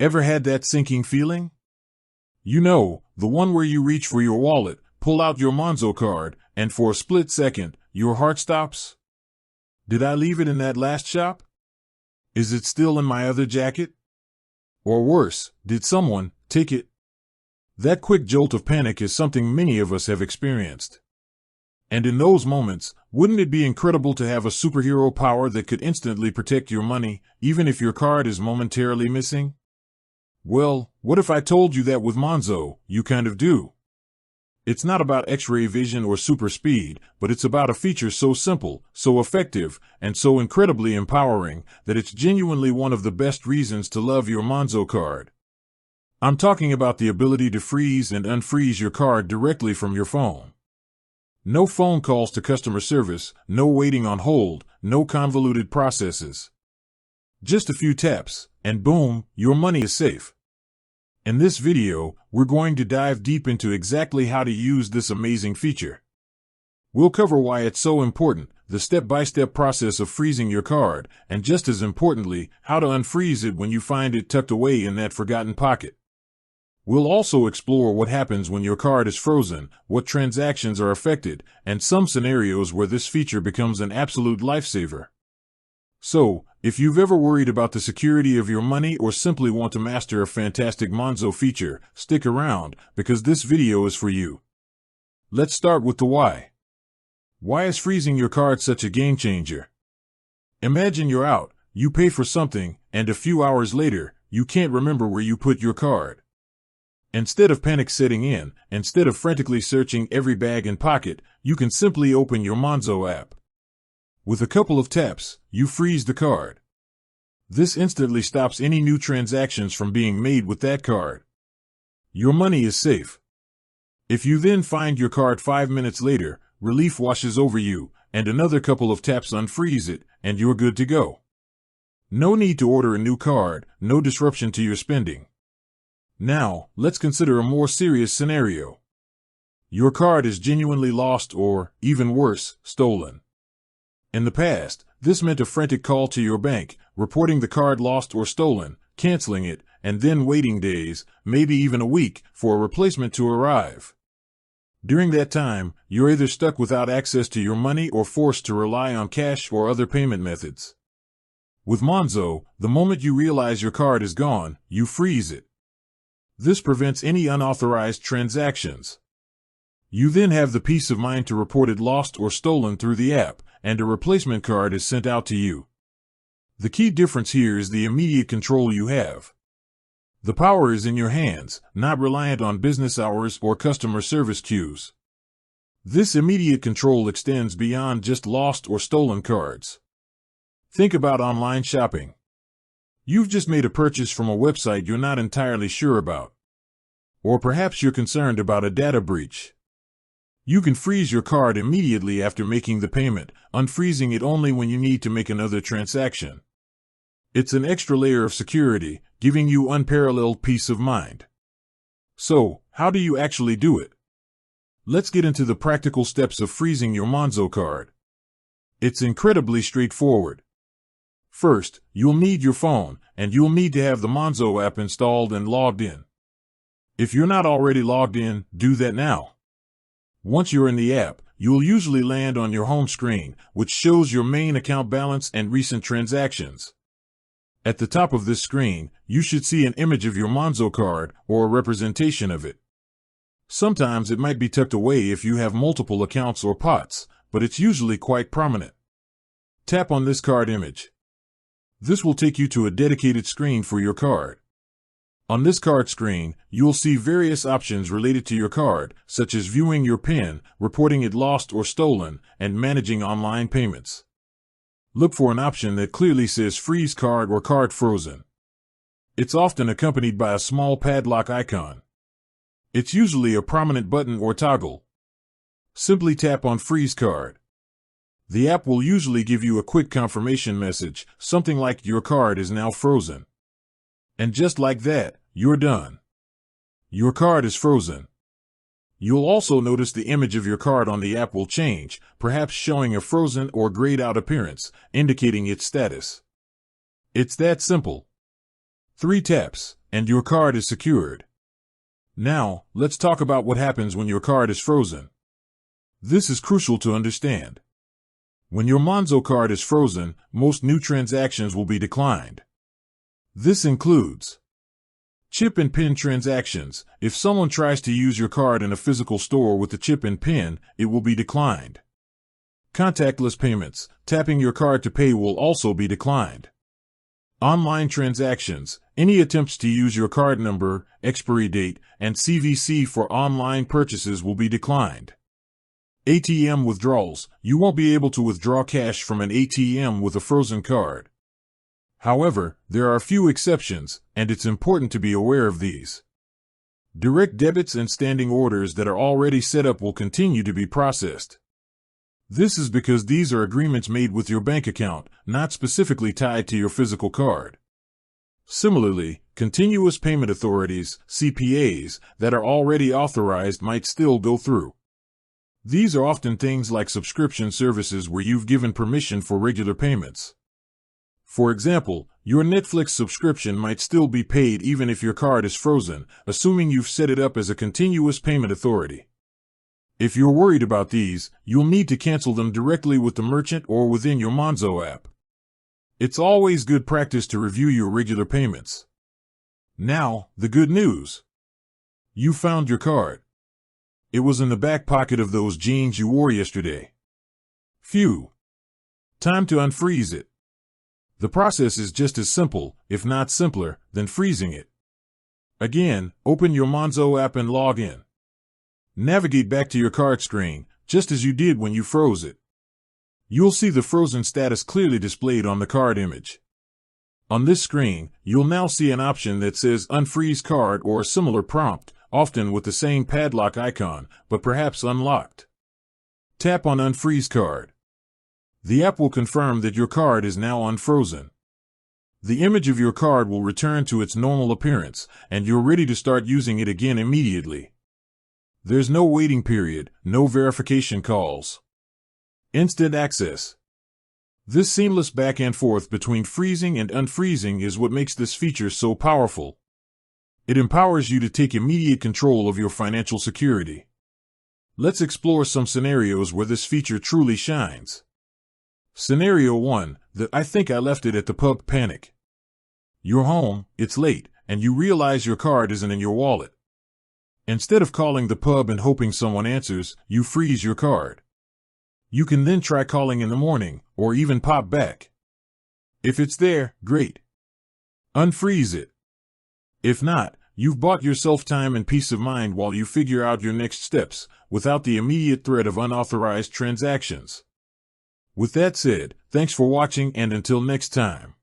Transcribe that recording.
Ever had that sinking feeling? You know, the one where you reach for your wallet, pull out your Monzo card, and for a split second, your heart stops? Did I leave it in that last shop? Is it still in my other jacket? Or worse, did someone take it? That quick jolt of panic is something many of us have experienced. And in those moments, wouldn't it be incredible to have a superhero power that could instantly protect your money, even if your card is momentarily missing? Well, what if I told you that with Monzo, you kind of do? It's not about X-ray vision or super speed, but it's about a feature so simple, so effective, and so incredibly empowering that it's genuinely one of the best reasons to love your Monzo card. I'm talking about the ability to freeze and unfreeze your card directly from your phone. No phone calls to customer service, no waiting on hold, no convoluted processes. Just a few taps, and boom, your money is safe. In this video, we're going to dive deep into exactly how to use this amazing feature. We'll cover why it's so important, the step-by-step process of freezing your card, and just as importantly, how to unfreeze it when you find it tucked away in that forgotten pocket. We'll also explore what happens when your card is frozen, what transactions are affected, and some scenarios where this feature becomes an absolute lifesaver. So, if you've ever worried about the security of your money or simply want to master a fantastic Monzo feature, stick around, because this video is for you. Let's start with the why. Why is freezing your card such a game changer? Imagine you're out, you pay for something, and a few hours later, you can't remember where you put your card. Instead of panic setting in, instead of frantically searching every bag and pocket, you can simply open your Monzo app. With a couple of taps, you freeze the card. This instantly stops any new transactions from being made with that card. Your money is safe. If you then find your card 5 minutes later, relief washes over you, and another couple of taps unfreeze it, and you're good to go. No need to order a new card, no disruption to your spending. Now, let's consider a more serious scenario. Your card is genuinely lost or, even worse, stolen. In the past, this meant a frantic call to your bank, reporting the card lost or stolen, canceling it, and then waiting days, maybe even a week, for a replacement to arrive. During that time, you're either stuck without access to your money or forced to rely on cash or other payment methods. With Monzo, the moment you realize your card is gone, you freeze it. This prevents any unauthorized transactions. You then have the peace of mind to report it lost or stolen through the app, and a replacement card is sent out to you. The key difference here is the immediate control you have. The power is in your hands, not reliant on business hours or customer service queues. This immediate control extends beyond just lost or stolen cards. Think about online shopping. You've just made a purchase from a website you're not entirely sure about. Or perhaps you're concerned about a data breach. You can freeze your card immediately after making the payment, unfreezing it only when you need to make another transaction. It's an extra layer of security, giving you unparalleled peace of mind. So, how do you actually do it? Let's get into the practical steps of freezing your Monzo card. It's incredibly straightforward. First, you'll need your phone, and you'll need to have the Monzo app installed and logged in. If you're not already logged in, do that now. Once you're in the app, you'll usually land on your home screen, which shows your main account balance and recent transactions. At the top of this screen, you should see an image of your Monzo card or a representation of it. Sometimes it might be tucked away if you have multiple accounts or pots, but it's usually quite prominent. Tap on this card image. This will take you to a dedicated screen for your card. On this card screen, you'll see various options related to your card, such as viewing your PIN, reporting it lost or stolen, and managing online payments. Look for an option that clearly says Freeze Card or Card Frozen. It's often accompanied by a small padlock icon. It's usually a prominent button or toggle. Simply tap on Freeze Card. The app will usually give you a quick confirmation message, something like your card is now frozen. And just like that, you're done. Your card is frozen. You'll also notice the image of your card on the app will change, perhaps showing a frozen or grayed out appearance, indicating its status. It's that simple. 3 taps, and your card is secured. Now, let's talk about what happens when your card is frozen. This is crucial to understand. When your Monzo card is frozen, most new transactions will be declined. This includes chip and PIN transactions. If someone tries to use your card in a physical store with the chip and PIN, it will be declined. Contactless payments. Tapping your card to pay will also be declined. Online transactions. Any attempts to use your card number, expiry date, and CVC for online purchases will be declined. ATM withdrawals. You won't be able to withdraw cash from an ATM with a frozen card. However, there are a few exceptions, and it's important to be aware of these. Direct debits and standing orders that are already set up will continue to be processed. This is because these are agreements made with your bank account, not specifically tied to your physical card. Similarly, continuous payment authorities, CPAs, that are already authorized might still go through. These are often things like subscription services where you've given permission for regular payments. For example, your Netflix subscription might still be paid even if your card is frozen, assuming you've set it up as a continuous payment authority. If you're worried about these, you'll need to cancel them directly with the merchant or within your Monzo app. It's always good practice to review your regular payments. Now, the good news. You found your card. It was in the back pocket of those jeans you wore yesterday. Phew. Time to unfreeze it. The process is just as simple, if not simpler, than freezing it. Again, open your Monzo app and log in. Navigate back to your card screen, just as you did when you froze it. You'll see the frozen status clearly displayed on the card image. On this screen, you'll now see an option that says Unfreeze Card or a similar prompt, often with the same padlock icon, but perhaps unlocked. Tap on Unfreeze Card. The app will confirm that your card is now unfrozen. The image of your card will return to its normal appearance, and you're ready to start using it again immediately. There's no waiting period, no verification calls. Instant access. This seamless back and forth between freezing and unfreezing is what makes this feature so powerful. It empowers you to take immediate control of your financial security. Let's explore some scenarios where this feature truly shines. Scenario 1, the I think I left it at the pub panic. You're home, it's late, and you realize your card isn't in your wallet. Instead of calling the pub and hoping someone answers, you freeze your card. You can then try calling in the morning, or even pop back. If it's there, great. Unfreeze it. If not, you've bought yourself time and peace of mind while you figure out your next steps, without the immediate threat of unauthorized transactions. With that said, thanks for watching and until next time.